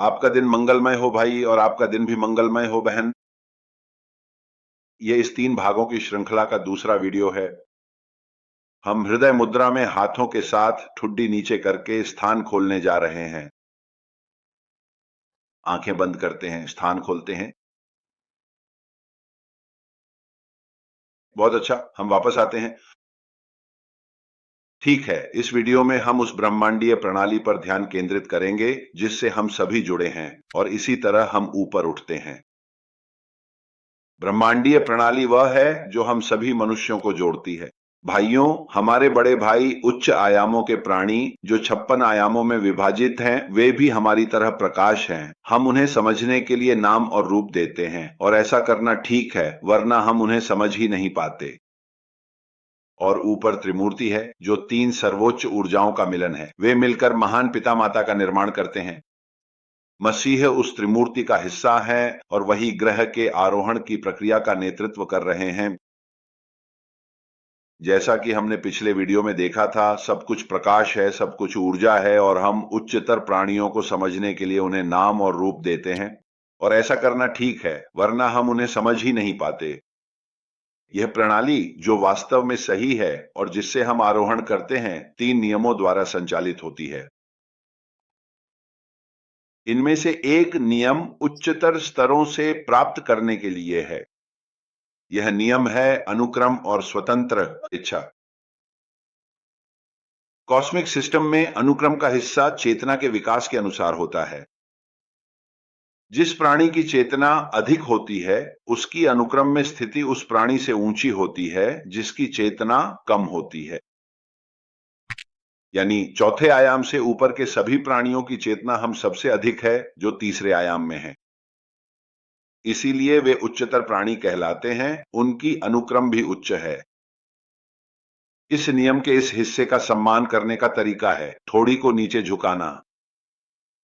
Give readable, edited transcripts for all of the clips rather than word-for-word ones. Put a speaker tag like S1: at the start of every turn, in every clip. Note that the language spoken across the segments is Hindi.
S1: आपका दिन मंगलमय हो भाई, और आपका दिन भी मंगलमय हो बहन। ये इस 3 भागों की श्रृंखला का दूसरा वीडियो है। हम हृदय मुद्रा में हाथों के साथ ठुड्डी नीचे करके स्थान खोलने जा रहे हैं। आंखें बंद करते हैं, स्थान खोलते हैं। बहुत अच्छा, हम वापस आते हैं। ठीक है, इस वीडियो में हम उस ब्रह्मांडीय प्रणाली पर ध्यान केंद्रित करेंगे जिससे हम सभी जुड़े हैं, और इसी तरह हम ऊपर उठते हैं। ब्रह्मांडीय प्रणाली वह है जो हम सभी मनुष्यों को जोड़ती है। भाइयों, हमारे बड़े भाई उच्च आयामों के प्राणी जो 56 आयामों में विभाजित हैं, वे भी हमारी तरह प्रकाश हैं। हम उन्हें समझने के लिए नाम और रूप देते हैं, और ऐसा करना ठीक है, वरना हम उन्हें समझ ही नहीं पाते। और ऊपर त्रिमूर्ति है जो 3 सर्वोच्च ऊर्जाओं का मिलन है। वे मिलकर महान पिता माता का निर्माण करते हैं। मसीह उस त्रिमूर्ति का हिस्सा है और वही ग्रह के आरोहण की प्रक्रिया का नेतृत्व कर रहे हैं। जैसा कि हमने पिछले वीडियो में देखा था, सब कुछ प्रकाश है, सब कुछ ऊर्जा है, और हम उच्चतर प्राणियों को समझने के लिए उन्हें नाम और रूप देते हैं। और ऐसा करना ठीक है, वरना हम उन्हें समझ ही नहीं पाते। यह प्रणाली जो वास्तव में सही है और जिससे हम आरोहण करते हैं, 3 नियमों द्वारा संचालित होती है। इनमें से एक नियम उच्चतर स्तरों से प्राप्त करने के लिए है। यह नियम है अनुक्रम और स्वतंत्र इच्छा। कॉस्मिक सिस्टम में अनुक्रम का हिस्सा चेतना के विकास के अनुसार होता है। जिस प्राणी की चेतना अधिक होती है, उसकी अनुक्रम में स्थिति उस प्राणी से ऊंची होती है जिसकी चेतना कम होती है। यानी चौथे आयाम से ऊपर के सभी प्राणियों की चेतना हम सबसे अधिक है, जो तीसरे आयाम में है। इसीलिए वे उच्चतर प्राणी कहलाते हैं। उनकी अनुक्रम भी उच्च है। इस नियम के इस हिस्से का सम्मान करने का तरीका है ठोड़ी को नीचे झुकाना।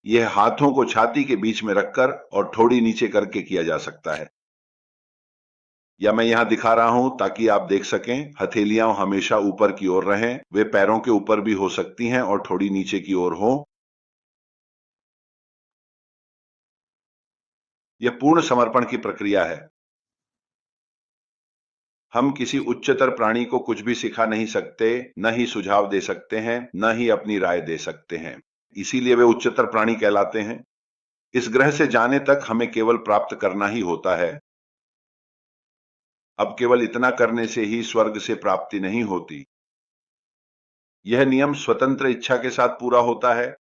S1: यह हाथों को छाती के बीच में रखकर और ठोड़ी नीचे करके किया जा सकता है। या मैं यहां दिखा रहा हूं ताकि आप देख सकें। हथेलियां हमेशा ऊपर की ओर रहें। वे पैरों के ऊपर भी हो सकती हैं और ठोड़ी नीचे की ओर हो। यह पूर्ण समर्पण की प्रक्रिया है। हम किसी उच्चतर प्राणी को कुछ भी सिखा नहीं सकते, न ही सुझाव दे सकते हैं, न ही अपनी राय दे सकते हैं। इसीलिए वे उच्चतर प्राणी कहलाते हैं। इस ग्रह से जाने तक हमें केवल प्राप्त करना ही होता है। अब केवल इतना करने से ही स्वर्ग से प्राप्ति नहीं होती। यह नियम स्वतंत्र इच्छा के साथ पूरा होता है।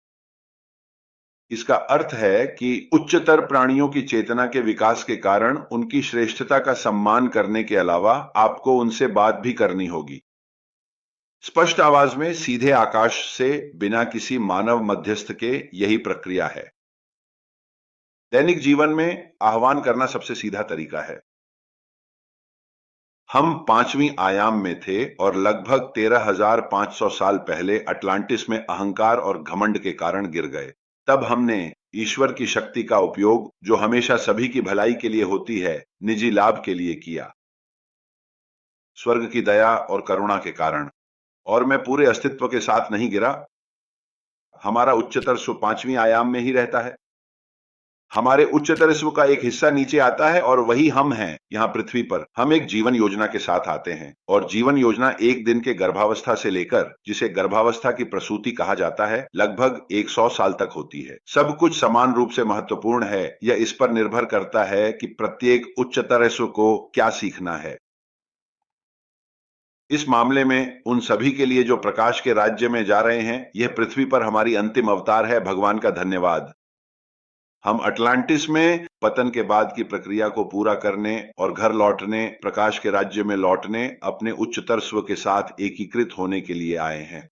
S1: इसका अर्थ है कि उच्चतर प्राणियों की चेतना के विकास के कारण उनकी श्रेष्ठता का सम्मान करने के अलावा आपको उनसे बात भी करनी होगी। स्पष्ट आवाज में सीधे आकाश से, बिना किसी मानव मध्यस्थ के। यही प्रक्रिया है। दैनिक जीवन में आह्वान करना सबसे सीधा तरीका है। हम 5वीं आयाम में थे और लगभग 13,500 साल पहले अटलांटिस में अहंकार और घमंड के कारण गिर गए। तब हमने ईश्वर की शक्ति का उपयोग, जो हमेशा सभी की भलाई के लिए होती है, निजी लाभ के लिए किया। स्वर्ग की दया और करुणा के कारण। और मैं पूरे अस्तित्व के साथ नहीं गिरा। हमारा उच्चतर स्व 5वीं आयाम में ही रहता है। हमारे उच्चतर स्व का एक हिस्सा नीचे आता है और वही हम हैं। यहाँ पृथ्वी पर हम एक जीवन योजना के साथ आते हैं, और जीवन योजना एक दिन के गर्भावस्था से लेकर, जिसे गर्भावस्था की प्रसूति कहा जाता है, लगभग 100 साल तक होती है। सब कुछ समान रूप से महत्वपूर्ण है। यह इस पर निर्भर करता है कि प्रत्येक उच्चतर स्व को क्या सीखना है। इस मामले में उन सभी के लिए जो प्रकाश के राज्य में जा रहे हैं, यह पृथ्वी पर हमारी अंतिम अवतार है। भगवान का धन्यवाद। हम अटलांटिस में पतन के बाद की प्रक्रिया को पूरा करने और घर लौटने, प्रकाश के राज्य में लौटने, अपने उच्चतर स्व के साथ एकीकृत होने के लिए आए हैं।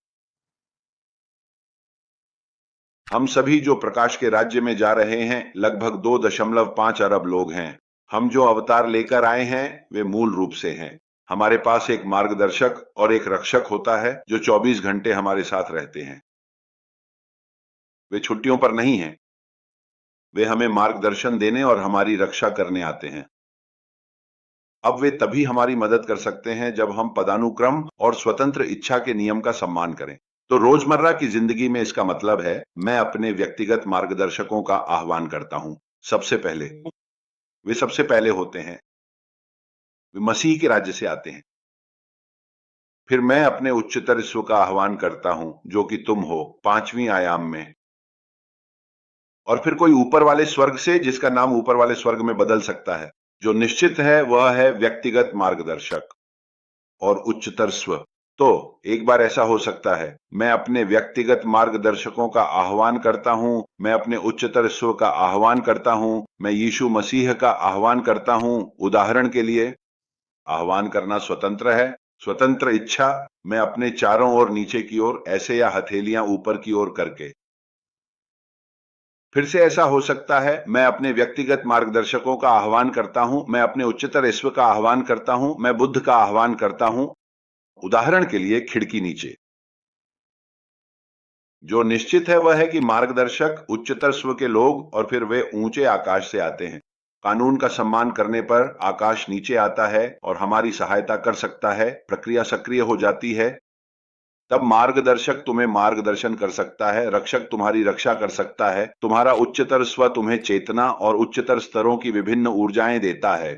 S1: हम सभी जो प्रकाश के राज्य में जा रहे हैं, लगभग 2.5 अरब लोग हैं। हम जो अवतार लेकर आए हैं, वे मूल रूप से हैं। हमारे पास एक मार्गदर्शक और एक रक्षक होता है जो 24 घंटे हमारे साथ रहते हैं। वे छुट्टियों पर नहीं हैं। वे हमें मार्गदर्शन देने और हमारी रक्षा करने आते हैं। अब वे तभी हमारी मदद कर सकते हैं जब हम पदानुक्रम और स्वतंत्र इच्छा के नियम का सम्मान करें। तो रोजमर्रा की जिंदगी में इसका मतलब है मैं अपने व्यक्तिगत मार्गदर्शकों का आह्वान करता हूं। सबसे पहले वे सबसे पहले होते हैं, वे मसीह के राज्य से आते हैं। फिर मैं अपने उच्चतर स्व का आह्वान करता हूं जो कि तुम हो, पांचवी आयाम में। और फिर कोई ऊपर वाले स्वर्ग से, जिसका नाम ऊपर वाले स्वर्ग में बदल सकता है। जो निश्चित है वह है व्यक्तिगत मार्गदर्शक और उच्चतर स्व। तो एक बार ऐसा हो सकता है, मैं अपने व्यक्तिगत मार्गदर्शकों का आह्वान करता हूं, मैं अपने उच्चतर स्व का आह्वान करता हूं, मैं यीशु मसीह का आह्वान करता हूं। उदाहरण के लिए, आह्वान करना स्वतंत्र है, स्वतंत्र इच्छा, मैं अपने चारों ओर नीचे की ओर ऐसे, या हथेलियां ऊपर की ओर करके। फिर से ऐसा हो सकता है, मैं अपने व्यक्तिगत मार्गदर्शकों का आह्वान करता हूं, मैं अपने उच्चतर ईश्व का आह्वान करता हूं, मैं बुद्ध का आह्वान करता हूं। उदाहरण के लिए, खिड़की नीचे। जो निश्चित है वह है कि मार्गदर्शक उच्चतर स्व के लोग, और फिर वे ऊंचे आकाश से आते हैं। कानून का सम्मान करने पर आकाश नीचे आता है और हमारी सहायता कर सकता है, प्रक्रिया सक्रिय हो जाती है। तब मार्गदर्शक तुम्हें मार्गदर्शन कर सकता है, रक्षक तुम्हारी रक्षा कर सकता है, तुम्हारा उच्चतर स्व तुम्हें चेतना और उच्चतर स्तरों की विभिन्न ऊर्जाएं देता है।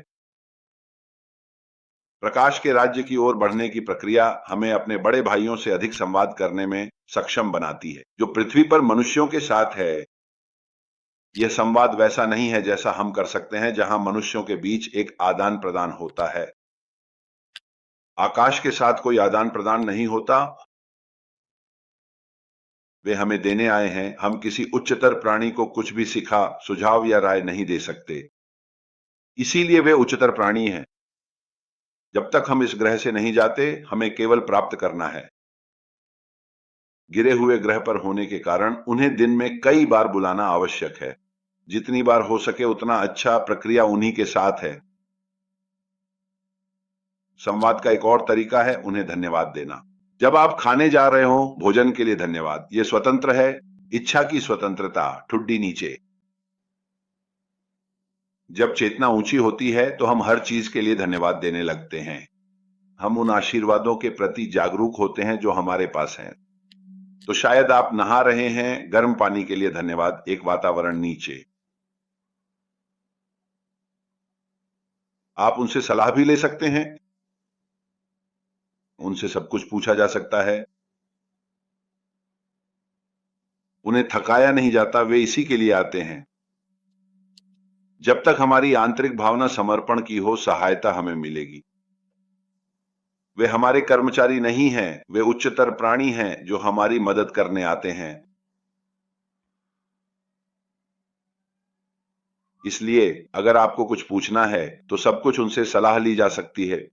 S1: प्रकाश के राज्य की ओर बढ़ने की प्रक्रिया हमें अपने बड़े भाइयों से अधिक संवाद करने में सक्षम बनाती है। जो पृथ्वी पर मनुष्यों के साथ है, यह संवाद वैसा नहीं है जैसा हम कर सकते हैं, जहां मनुष्यों के बीच एक आदान प्रदान होता है। आकाश के साथ कोई आदान प्रदान नहीं होता। वे हमें देने आए हैं। हम किसी उच्चतर प्राणी को कुछ भी सिखा, सुझाव या राय नहीं दे सकते, इसीलिए वे उच्चतर प्राणी हैं। जब तक हम इस ग्रह से नहीं जाते, हमें केवल प्राप्त करना है। गिरे हुए ग्रह पर होने के कारण उन्हें दिन में कई बार बुलाना आवश्यक है। जितनी बार हो सके उतना अच्छा, प्रक्रिया उन्हीं के साथ है। संवाद का एक और तरीका है उन्हें धन्यवाद देना। जब आप खाने जा रहे हो, भोजन के लिए धन्यवाद। यह स्वतंत्र है, इच्छा की स्वतंत्रता, ठुड्डी नीचे। जब चेतना ऊंची होती है तो हम हर चीज के लिए धन्यवाद देने लगते हैं। हम उन आशीर्वादों के प्रति जागरूक होते हैं जो हमारे पास हैं। तो शायद आप नहा रहे हैं, गर्म पानी के लिए धन्यवाद, एक वातावरण नीचे। आप उनसे सलाह भी ले सकते हैं, उनसे सब कुछ पूछा जा सकता है। उन्हें थकाया नहीं जाता, वे इसी के लिए आते हैं। जब तक हमारी आंतरिक भावना समर्पण की हो, सहायता हमें मिलेगी। वे हमारे कर्मचारी नहीं हैं, वे उच्चतर प्राणी हैं जो हमारी मदद करने आते हैं। इसलिए अगर आपको कुछ पूछना है तो सब कुछ उनसे सलाह ली जा सकती है।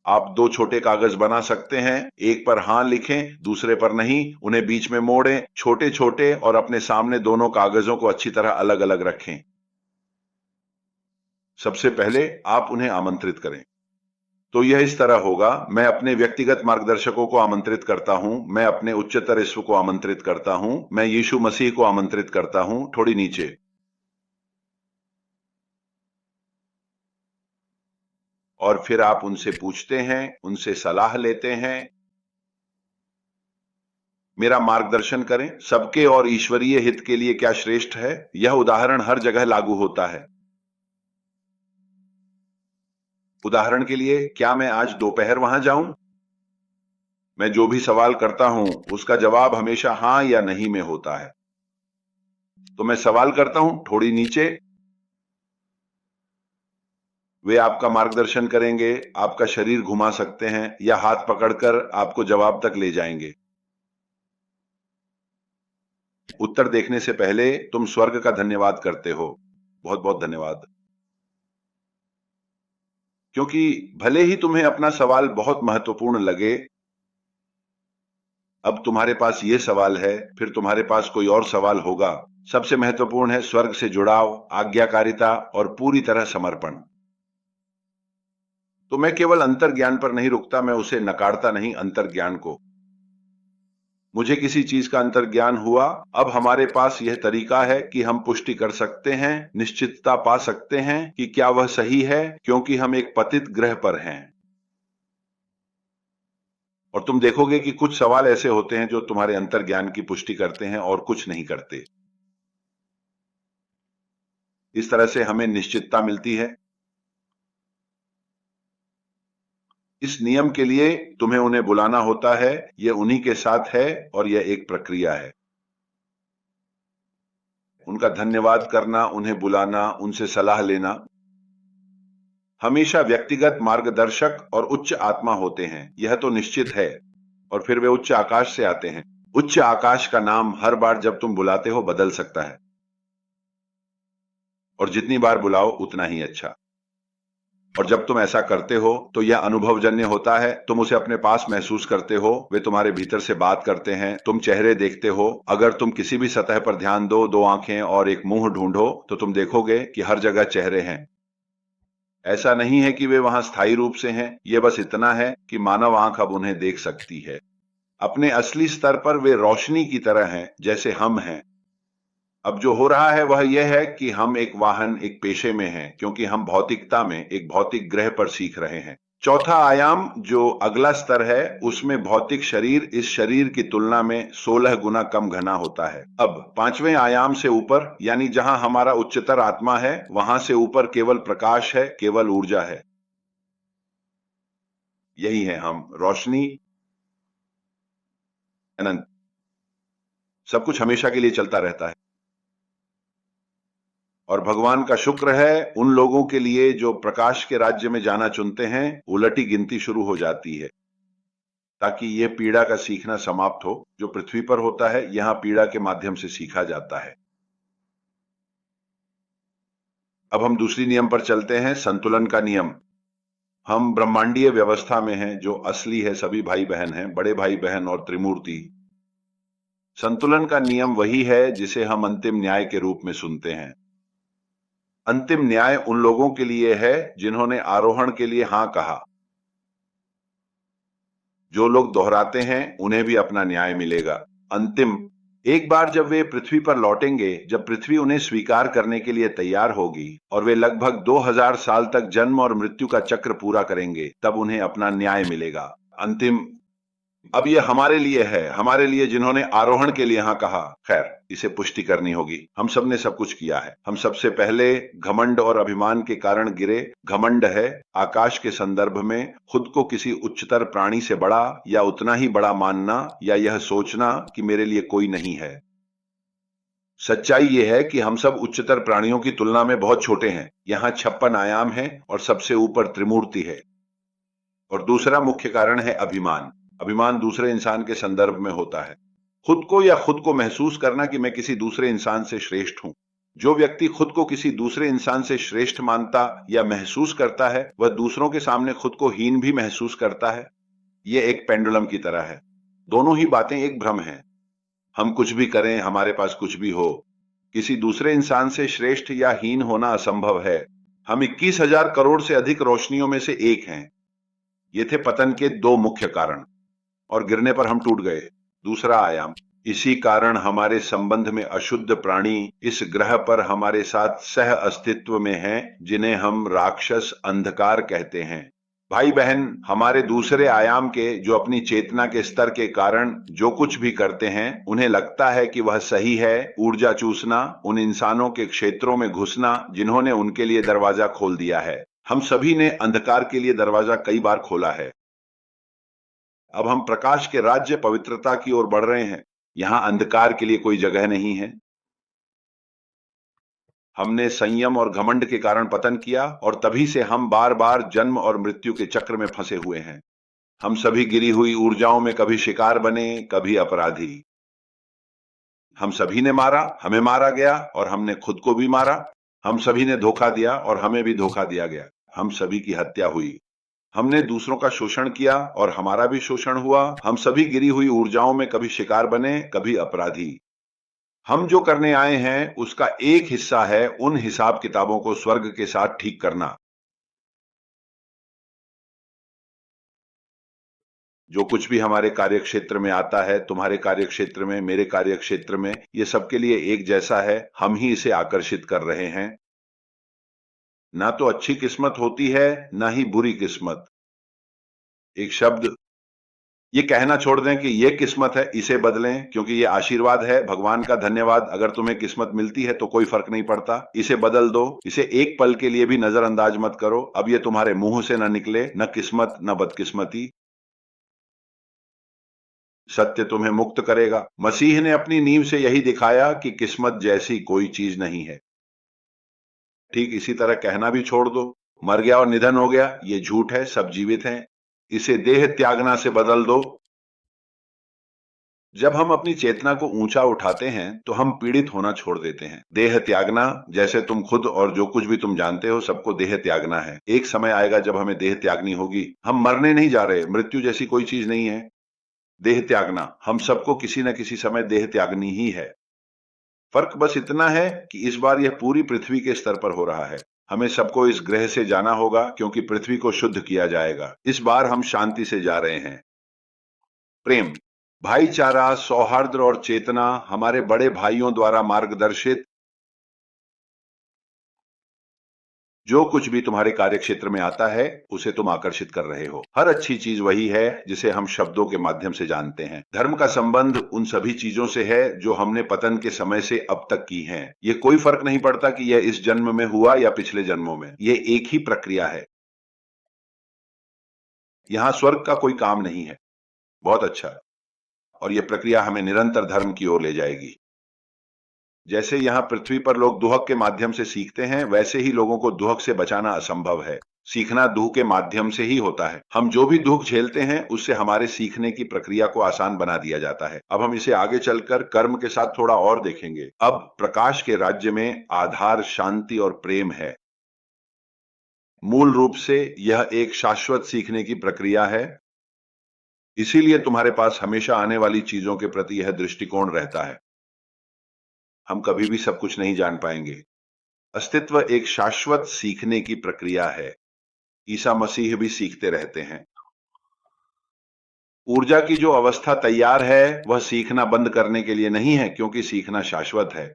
S1: आप दो छोटे कागज बना सकते हैं, एक पर हां लिखें, दूसरे पर नहीं। उन्हें बीच में मोड़ें, छोटे छोटे, और अपने सामने दोनों कागजों को अच्छी तरह अलग अलग रखें। सबसे पहले आप उन्हें आमंत्रित करें। तो यह इस तरह होगा, मैं अपने व्यक्तिगत मार्गदर्शकों को आमंत्रित करता हूं, मैं अपने उच्चतर ईश्व को आमंत्रित करता हूं, मैं यीशु मसीह को आमंत्रित करता हूं, थोड़ी नीचे। और फिर आप उनसे पूछते हैं, उनसे सलाह लेते हैं। मेरा मार्गदर्शन करें, सबके और ईश्वरीय हित के लिए क्या श्रेष्ठ है। यह उदाहरण हर जगह लागू होता है। उदाहरण के लिए, क्या मैं आज दोपहर वहां जाऊं? मैं जो भी सवाल करता हूं उसका जवाब हमेशा हां या नहीं में होता है। तो मैं सवाल करता हूं, थोड़ी नीचे। वे आपका मार्गदर्शन करेंगे, आपका शरीर घुमा सकते हैं या हाथ पकड़कर आपको जवाब तक ले जाएंगे। उत्तर देखने से पहले तुम स्वर्ग का धन्यवाद करते हो। बहुत बहुत धन्यवाद। क्योंकि भले ही तुम्हें अपना सवाल बहुत महत्वपूर्ण लगे, अब तुम्हारे पास ये सवाल है, फिर तुम्हारे पास कोई और सवाल होगा। सबसे महत्वपूर्ण है स्वर्ग से जुड़ाव, आज्ञाकारिता और पूरी तरह समर्पण। तो मैं केवल अंतर्ज्ञान पर नहीं रुकता, मैं उसे नकारता नहीं, अंतर्ज्ञान को। मुझे किसी चीज का अंतर्ज्ञान हुआ, अब हमारे पास यह तरीका है कि हम पुष्टि कर सकते हैं, निश्चितता पा सकते हैं कि क्या वह सही है, क्योंकि हम एक पतित ग्रह पर हैं। और तुम देखोगे कि कुछ सवाल ऐसे होते हैं जो तुम्हारे अंतर ज्ञान की पुष्टि करते हैं और कुछ नहीं करते। इस तरह से हमें निश्चितता मिलती है। इस नियम के लिए तुम्हें उन्हें बुलाना होता है, यह उन्हीं के साथ है और यह एक प्रक्रिया है। उनका धन्यवाद करना, उन्हें बुलाना, उनसे सलाह लेना। हमेशा व्यक्तिगत मार्गदर्शक और उच्च आत्मा होते हैं, यह तो निश्चित है। और फिर वे उच्च आकाश से आते हैं। उच्च आकाश का नाम हर बार जब तुम बुलाते हो बदल सकता है, और जितनी बार बुलाओ उतना ही अच्छा। और जब तुम ऐसा करते हो तो यह अनुभवजन्य होता है, तुम उसे अपने पास महसूस करते हो, वे तुम्हारे भीतर से बात करते हैं, तुम चेहरे देखते हो। अगर तुम किसी भी सतह पर ध्यान दो, दो आंखें और एक मुंह ढूंढो, तो तुम देखोगे कि हर जगह चेहरे हैं। ऐसा नहीं है कि वे वहां स्थायी रूप से हैं, यह बस इतना है कि मानव आंख अब उन्हें देख सकती है। अपने असली स्तर पर वे रोशनी की तरह हैं, जैसे हम हैं। अब जो हो रहा है वह यह है कि हम एक वाहन, एक पेशे में हैं, क्योंकि हम भौतिकता में एक भौतिक ग्रह पर सीख रहे हैं। चौथा आयाम जो अगला स्तर है, उसमें भौतिक शरीर इस शरीर की तुलना में 16 गुना कम घना होता है। अब पांचवें आयाम से ऊपर, यानी जहां हमारा उच्चतर आत्मा है, वहां से ऊपर केवल प्रकाश है, केवल ऊर्जा है। यही है हम, रोशनी, अनंत। सब कुछ हमेशा के लिए चलता रहता है। और भगवान का शुक्र है उन लोगों के लिए जो प्रकाश के राज्य में जाना चुनते हैं, उलटी गिनती शुरू हो जाती है, ताकि ये पीड़ा का सीखना समाप्त हो। जो पृथ्वी पर होता है, यहां पीड़ा के माध्यम से सीखा जाता है। अब हम दूसरी नियम पर चलते हैं, संतुलन का नियम। हम ब्रह्मांडीय व्यवस्था में हैं, जो असली है, सभी भाई बहन हैं, बड़े भाई बहन और त्रिमूर्ति। संतुलन का नियम वही है जिसे हम अंतिम न्याय के रूप में सुनते हैं। अंतिम न्याय उन लोगों के लिए है जिन्होंने आरोहण के लिए हां कहा। जो लोग दोहराते हैं उन्हें भी अपना न्याय मिलेगा। अंतिम, एक बार जब वे पृथ्वी पर लौटेंगे, जब पृथ्वी उन्हें स्वीकार करने के लिए तैयार होगी और वे लगभग 2000 साल तक जन्म और मृत्यु का चक्र पूरा करेंगे, तब उन्हें अपना न्याय मिलेगा। अंतिम। अब ये हमारे लिए है, हमारे लिए जिन्होंने आरोहण के लिए हाँ कहा। खैर, इसे पुष्टि करनी होगी। हम सब ने सब कुछ किया है। हम सबसे पहले घमंड और अभिमान के कारण गिरे। घमंड है आकाश के संदर्भ में खुद को किसी उच्चतर प्राणी से बड़ा या उतना ही बड़ा मानना, या यह सोचना कि मेरे लिए कोई नहीं है। सच्चाई यह है कि हम सब उच्चतर प्राणियों की तुलना में बहुत छोटे हैं। यहाँ 56 आयाम है और सबसे ऊपर त्रिमूर्ति है। और दूसरा मुख्य कारण है अभिमान। अभिमान दूसरे इंसान के संदर्भ में होता है। खुद को या खुद को महसूस करना कि मैं किसी दूसरे इंसान से श्रेष्ठ हूं। जो व्यक्ति खुद को किसी दूसरे इंसान से श्रेष्ठ मानता या महसूस करता है, वह दूसरों के सामने खुद को हीन भी महसूस करता है। यह एक पेंडुलम की तरह है। दोनों ही बातें एक भ्रम है। हम कुछ भी करें, हमारे पास कुछ भी हो, किसी दूसरे इंसान से श्रेष्ठ या हीन होना असंभव है। हम 21,000 करोड़ से अधिक रोशनियों में से एक हैं। ये थे पतन के दो मुख्य कारण, और गिरने पर हम टूट गए। दूसरा आयाम, इसी कारण हमारे संबंध में अशुद्ध प्राणी इस ग्रह पर हमारे साथ सह अस्तित्व में हैं, जिन्हें हम राक्षस अंधकार कहते हैं। भाई बहन, हमारे दूसरे आयाम के जो अपनी चेतना के स्तर के कारण जो कुछ भी करते हैं, उन्हें लगता है कि वह सही है। ऊर्जा चूसना, उन इंसानों के क्षेत्रों में घुसना जिन्होंने उनके लिए दरवाजा खोल दिया है। हम सभी ने अंधकार के लिए दरवाजा कई बार खोला है। अब हम प्रकाश के राज्य, पवित्रता की ओर बढ़ रहे हैं। यहां अंधकार के लिए कोई जगह नहीं है। हमने संयम और घमंड के कारण पतन किया, और तभी से हम बार बार जन्म और मृत्यु के चक्र में फंसे हुए हैं। हम सभी गिरी हुई ऊर्जाओं में कभी शिकार बने, कभी अपराधी। हम सभी ने मारा, हमें मारा गया, और हमने खुद को भी मारा। हम सभी ने धोखा दिया और हमें भी धोखा दिया गया। हम सभी की हत्या हुई। हमने दूसरों का शोषण किया और हमारा भी शोषण हुआ। हम सभी गिरी हुई ऊर्जाओं में कभी शिकार बने, कभी अपराधी। हम जो करने आए हैं उसका एक हिस्सा है उन हिसाब किताबों को स्वर्ग के साथ ठीक करना। जो कुछ भी हमारे कार्यक्षेत्र में आता है, तुम्हारे कार्यक्षेत्र में, मेरे कार्यक्षेत्र में, ये सबके लिए एक जैसा है। हम ही इसे आकर्षित कर रहे हैं। ना तो अच्छी किस्मत होती है, ना ही बुरी किस्मत। एक शब्द ये कहना छोड़ दें कि ये किस्मत है, इसे बदलें क्योंकि ये आशीर्वाद है, भगवान का धन्यवाद। अगर तुम्हें किस्मत मिलती है तो कोई फर्क नहीं पड़ता, इसे बदल दो, इसे एक पल के लिए भी नजरअंदाज मत करो। अब ये तुम्हारे मुंह से न निकले, न किस्मत न बदकिस्मती। सत्य तुम्हें मुक्त करेगा। मसीह ने अपनी नींव से यही दिखाया कि किस्मत जैसी कोई चीज नहीं है। ठीक इसी तरह कहना भी छोड़ दो, मर गया और निधन हो गया, ये झूठ है, सब जीवित हैं। इसे देह त्यागना से बदल दो। जब हम अपनी चेतना को ऊंचा उठाते हैं तो हम पीड़ित होना छोड़ देते हैं। देह त्यागना, जैसे तुम खुद और जो कुछ भी तुम जानते हो सबको देह त्यागना है। एक समय आएगा जब हमें देह त्यागनी होगी। हम मरने नहीं जा रहे, मृत्यु जैसी कोई चीज नहीं है। देह त्यागना, हम सबको किसी न किसी समय देह त्यागनी ही है। फर्क बस इतना है कि इस बार यह पूरी पृथ्वी के स्तर पर हो रहा है। हमें सबको इस ग्रह से जाना होगा क्योंकि पृथ्वी को शुद्ध किया जाएगा। इस बार हम शांति से जा रहे हैं। प्रेम, भाईचारा, सौहार्द और चेतना हमारे बड़े भाइयों द्वारा मार्गदर्शित जो कुछ भी तुम्हारे कार्यक्षेत्र में आता है उसे तुम आकर्षित कर रहे हो। हर अच्छी चीज वही है जिसे हम शब्दों के माध्यम से जानते हैं। धर्म का संबंध उन सभी चीजों से है जो हमने पतन के समय से अब तक की हैं। ये कोई फर्क नहीं पड़ता कि यह इस जन्म में हुआ या पिछले जन्मों में, ये एक ही प्रक्रिया है। यहाँ स्वर्ग का कोई काम नहीं है। बहुत अच्छा। और यह प्रक्रिया हमें निरंतर धर्म की ओर ले जाएगी। जैसे यहाँ पृथ्वी पर लोग दुहक के माध्यम से सीखते हैं, वैसे ही लोगों को दुहक से बचाना असंभव है। सीखना दुह के माध्यम से ही होता है। हम जो भी दुख झेलते हैं उससे हमारे सीखने की प्रक्रिया को आसान बना दिया जाता है। अब हम इसे आगे चलकर कर्म के साथ थोड़ा और देखेंगे। अब प्रकाश के राज्य में आधार शांति और प्रेम है। मूल रूप से यह एक शाश्वत सीखने की प्रक्रिया है। इसीलिए तुम्हारे पास हमेशा आने वाली चीजों के प्रति यह दृष्टिकोण रहता है। हम कभी भी सब कुछ नहीं जान पाएंगे। अस्तित्व एक शाश्वत सीखने की प्रक्रिया है। ईसा मसीह भी सीखते रहते हैं। ऊर्जा की जो अवस्था तैयार है वह सीखना बंद करने के लिए नहीं है, क्योंकि सीखना शाश्वत है।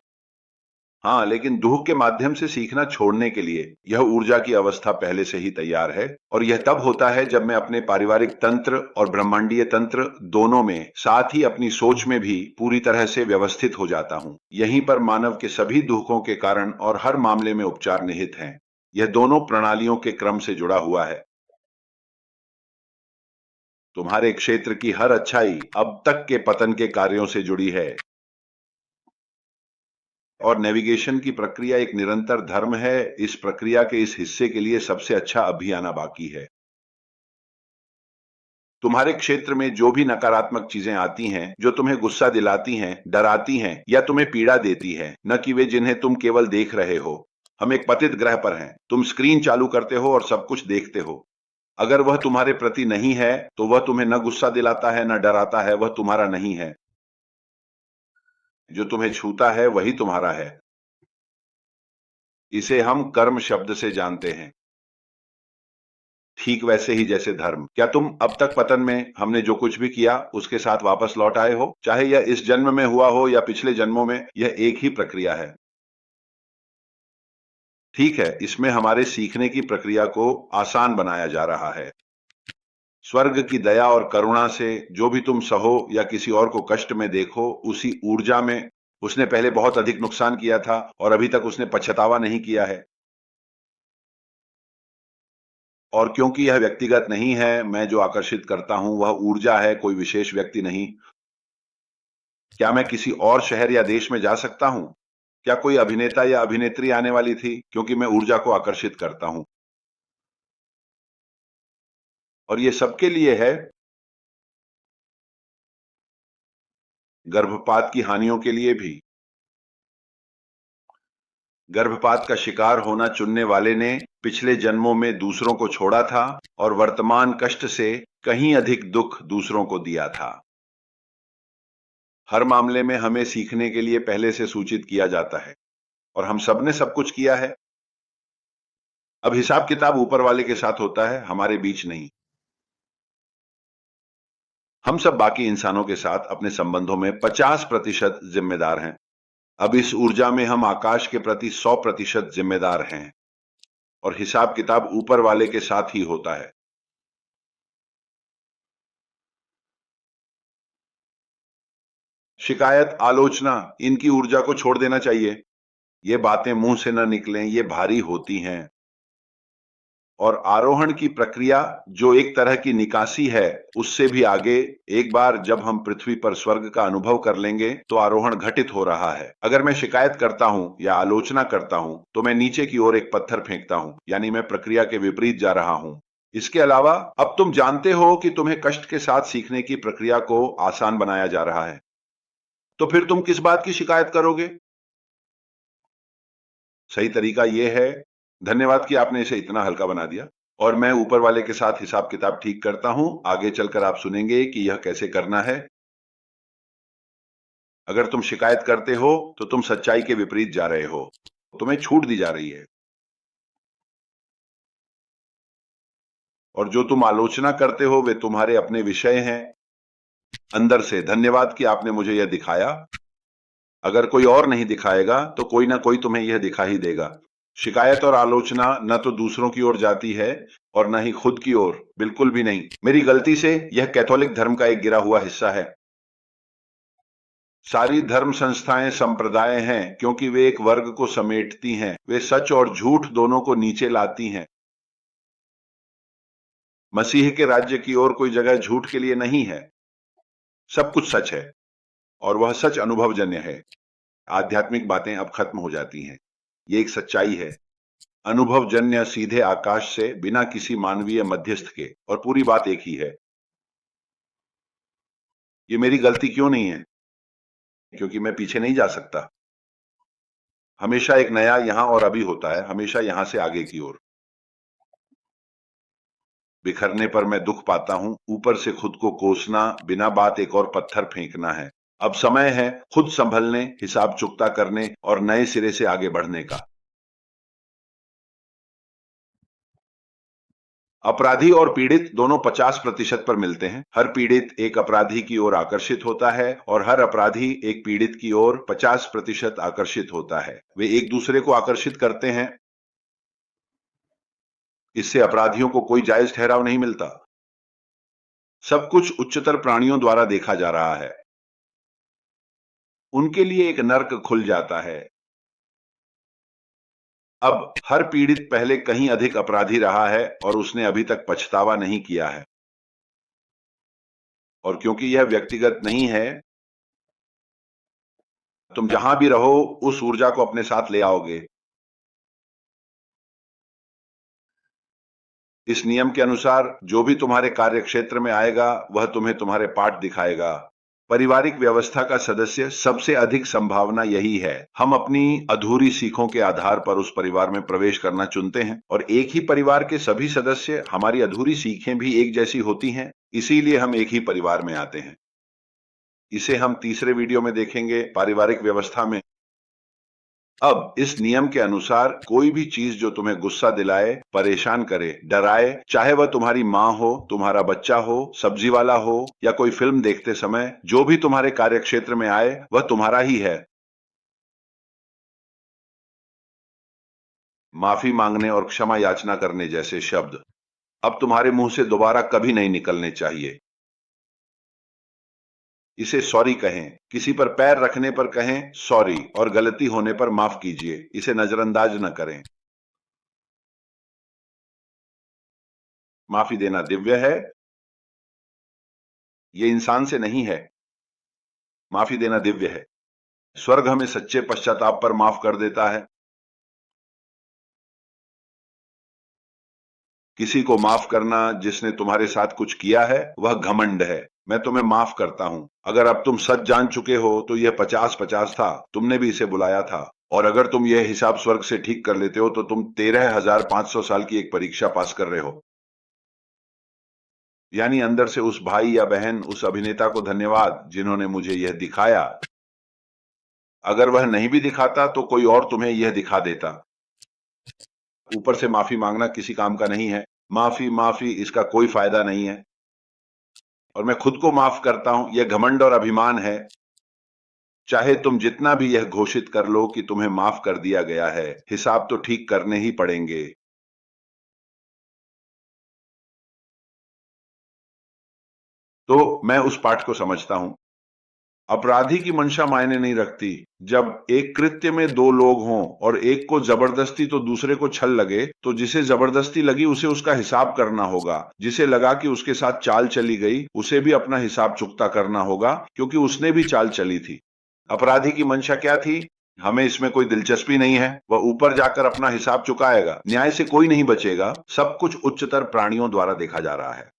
S1: हाँ, लेकिन दुख के माध्यम से सीखना छोड़ने के लिए यह ऊर्जा की अवस्था पहले से ही तैयार है। और यह तब होता है जब मैं अपने पारिवारिक तंत्र और ब्रह्मांडीय तंत्र दोनों में, साथ ही अपनी सोच में भी पूरी तरह से व्यवस्थित हो जाता हूँ। यहीं पर मानव के सभी दुखों के कारण और हर मामले में उपचार निहित हैं। यह दोनों प्रणालियों के क्रम से जुड़ा हुआ है। तुम्हारे क्षेत्र की हर अच्छाई अब तक के पतन के कार्यों से जुड़ी है। और नेविगेशन की प्रक्रिया एक निरंतर धर्म है। इस प्रक्रिया के इस हिस्से के लिए सबसे अच्छा अभी आना बाकी है। तुम्हारे क्षेत्र में जो भी नकारात्मक चीजें आती हैं, जो तुम्हें गुस्सा दिलाती हैं, डराती हैं या तुम्हें पीड़ा देती हैं, न कि वे जिन्हें तुम केवल देख रहे हो। हम एक पतित ग्रह पर हैं। तुम स्क्रीन चालू करते हो और सब कुछ देखते हो। अगर वह तुम्हारे प्रति नहीं है तो वह तुम्हें न गुस्सा दिलाता है न डराता है, वह तुम्हारा नहीं है। जो तुम्हें छूता है वही तुम्हारा है। इसे हम कर्म शब्द से जानते हैं। ठीक वैसे ही जैसे धर्म। क्या तुम अब तक पतन में हमने जो कुछ भी किया उसके साथ वापस लौट आए हो? चाहे यह इस जन्म में हुआ हो या पिछले जन्मों में, यह एक ही प्रक्रिया है। ठीक है, इसमें हमारे सीखने की प्रक्रिया को आसान बनाया जा रहा है। स्वर्ग की दया और करुणा से जो भी तुम सहो या किसी और को कष्ट में देखो, उसी ऊर्जा में उसने पहले बहुत अधिक नुकसान किया था और अभी तक उसने पछतावा नहीं किया है। और क्योंकि यह व्यक्तिगत नहीं है, मैं जो आकर्षित करता हूं वह ऊर्जा है, कोई विशेष व्यक्ति नहीं। क्या मैं किसी और शहर या देश में जा सकता हूं? क्या कोई अभिनेता या अभिनेत्री आने वाली थी? क्योंकि मैं ऊर्जा को आकर्षित करता हूं। और ये सबके लिए है। गर्भपात की हानियों के लिए भी। गर्भपात का शिकार होना चुनने वाले ने पिछले जन्मों में दूसरों को छोड़ा था और वर्तमान कष्ट से कहीं अधिक दुख दूसरों को दिया था। हर मामले में हमें सीखने के लिए पहले से सूचित किया जाता है और हम सब ने सब कुछ किया है। अब हिसाब किताब ऊपर वाले के साथ होता है, हमारे बीच नहीं। हम सब बाकी इंसानों के साथ अपने संबंधों में 50% जिम्मेदार हैं। अब इस ऊर्जा में हम आकाश के प्रति 100% जिम्मेदार हैं और हिसाब किताब ऊपर वाले के साथ ही होता है। शिकायत, आलोचना, इनकी ऊर्जा को छोड़ देना चाहिए। ये बातें मुंह से न निकलें, ये भारी होती हैं। और आरोहण की प्रक्रिया जो एक तरह की निकासी है, उससे भी आगे एक बार जब हम पृथ्वी पर स्वर्ग का अनुभव कर लेंगे तो आरोहण घटित हो रहा है। अगर मैं शिकायत करता हूं या आलोचना करता हूं तो मैं नीचे की ओर एक पत्थर फेंकता हूं, यानी मैं प्रक्रिया के विपरीत जा रहा हूं। इसके अलावा अब तुम जानते हो कि तुम्हें कष्ट के साथ सीखने की प्रक्रिया को आसान बनाया जा रहा है, तो फिर तुम किस बात की शिकायत करोगे? सही तरीका यह है। धन्यवाद कि आपने इसे इतना हल्का बना दिया। और मैं ऊपर वाले के साथ हिसाब किताब ठीक करता हूं। आगे चलकर आप सुनेंगे कि यह कैसे करना है। अगर तुम शिकायत करते हो तो तुम सच्चाई के विपरीत जा रहे हो, तुम्हें छूट दी जा रही है। और जो तुम आलोचना करते हो वे तुम्हारे अपने विषय हैं। अंदर से धन्यवाद कि आपने मुझे यह दिखाया। अगर कोई और नहीं दिखाएगा तो कोई ना कोई तुम्हें यह दिखा ही देगा। शिकायत और आलोचना न तो दूसरों की ओर जाती है और न ही खुद की ओर, बिल्कुल भी नहीं। मेरी गलती से यह कैथोलिक धर्म का एक गिरा हुआ हिस्सा है। सारी धर्म संस्थाएं संप्रदाय हैं क्योंकि वे एक वर्ग को समेटती हैं। वे सच और झूठ दोनों को नीचे लाती हैं। मसीह के राज्य की ओर कोई जगह झूठ के लिए नहीं है। सब कुछ सच है और वह सच अनुभवजन्य है। आध्यात्मिक बातें अब खत्म हो जाती हैं। ये एक सच्चाई है, अनुभवजन्य, सीधे आकाश से, बिना किसी मानवीय मध्यस्थ के, और पूरी बात एक ही है। ये मेरी गलती क्यों नहीं है? क्योंकि मैं पीछे नहीं जा सकता। हमेशा एक नया यहां और अभी होता है, हमेशा यहां से आगे की ओर। बिखरने पर मैं दुख पाता हूं, ऊपर से खुद को कोसना, बिना बात एक और पत्थर फेंकना है। अब समय है खुद संभलने, हिसाब चुकता करने और नए सिरे से आगे बढ़ने का। अपराधी और पीड़ित दोनों 50% पर मिलते हैं। हर पीड़ित एक अपराधी की ओर आकर्षित होता है और हर अपराधी एक पीड़ित की ओर 50% आकर्षित होता है। वे एक दूसरे को आकर्षित करते हैं। इससे अपराधियों को कोई जायज ठहराव नहीं मिलता। सब कुछ उच्चतर प्राणियों द्वारा देखा जा रहा है। उनके लिए एक नर्क खुल जाता है। अब हर पीड़ित पहले कहीं अधिक अपराधी रहा है और उसने अभी तक पछतावा नहीं किया है। और क्योंकि यह व्यक्तिगत नहीं है, तुम जहां भी रहो उस ऊर्जा को अपने साथ ले आओगे। इस नियम के अनुसार जो भी तुम्हारे कार्य क्षेत्र में आएगा वह तुम्हें तुम्हारे पाठ दिखाएगा। पारिवारिक व्यवस्था का सदस्य सबसे अधिक संभावना यही है। हम अपनी अधूरी सीखों के आधार पर उस परिवार में प्रवेश करना चुनते हैं और एक ही परिवार के सभी सदस्य हमारी अधूरी सीखें भी एक जैसी होती हैं, इसीलिए हम एक ही परिवार में आते हैं। इसे हम तीसरे वीडियो में देखेंगे, पारिवारिक व्यवस्था में। अब इस नियम के अनुसार कोई भी चीज जो तुम्हें गुस्सा दिलाए, परेशान करे, डराए, चाहे वह तुम्हारी माँ हो, तुम्हारा बच्चा हो, सब्जी वाला हो या कोई फिल्म देखते समय, जो भी तुम्हारे कार्यक्षेत्र में आए वह तुम्हारा ही है। माफी मांगने और क्षमा याचना करने जैसे शब्द अब तुम्हारे मुंह से दोबारा कभी नहीं निकलने चाहिए। इसे सॉरी कहें, किसी पर पैर रखने पर कहें सॉरी और गलती होने पर माफ कीजिए। इसे नजरअंदाज न करें। माफी देना दिव्य है, ये इंसान से नहीं है। माफी देना दिव्य है। स्वर्ग हमें सच्चे पश्चाताप पर माफ कर देता है। किसी को माफ करना जिसने तुम्हारे साथ कुछ किया है वह घमंड है। मैं तुम्हें माफ करता हूं। अगर अब तुम सच जान चुके हो तो यह 50-50 था, तुमने भी इसे बुलाया था। और अगर तुम यह हिसाब स्वर्ग से ठीक कर लेते हो तो तुम 13,500 साल की एक परीक्षा पास कर रहे हो। यानी अंदर से उस भाई या बहन, उस अभिनेता को धन्यवाद जिन्होंने मुझे यह दिखाया। अगर वह नहीं भी दिखाता तो कोई और तुम्हें यह दिखा देता। ऊपर से माफी मांगना किसी काम का नहीं है। माफी माफी इसका कोई फायदा नहीं है। और मैं खुद को माफ करता हूं, यह घमंड और अभिमान है। चाहे तुम जितना भी यह घोषित कर लो कि तुम्हें माफ कर दिया गया है, हिसाब तो ठीक करने ही पड़ेंगे। तो मैं उस पाठ को समझता हूं। अपराधी की मंशा मायने नहीं रखती। जब एक कृत्य में दो लोग हों और एक को जबरदस्ती तो दूसरे को छल लगे, तो जिसे जबरदस्ती लगी उसे उसका हिसाब करना होगा। जिसे लगा कि उसके साथ चाल चली गई, उसे भी अपना हिसाब चुकता करना होगा, क्योंकि उसने भी चाल चली थी। अपराधी की मंशा क्या थी? हमें इसमें कोई दिलचस्पी नहीं है, वह ऊपर जाकर अपना हिसाब चुकाएगा। न्याय से कोई नहीं बचेगा। सब कुछ उच्चतर प्राणियों द्वारा देखा जा रहा है।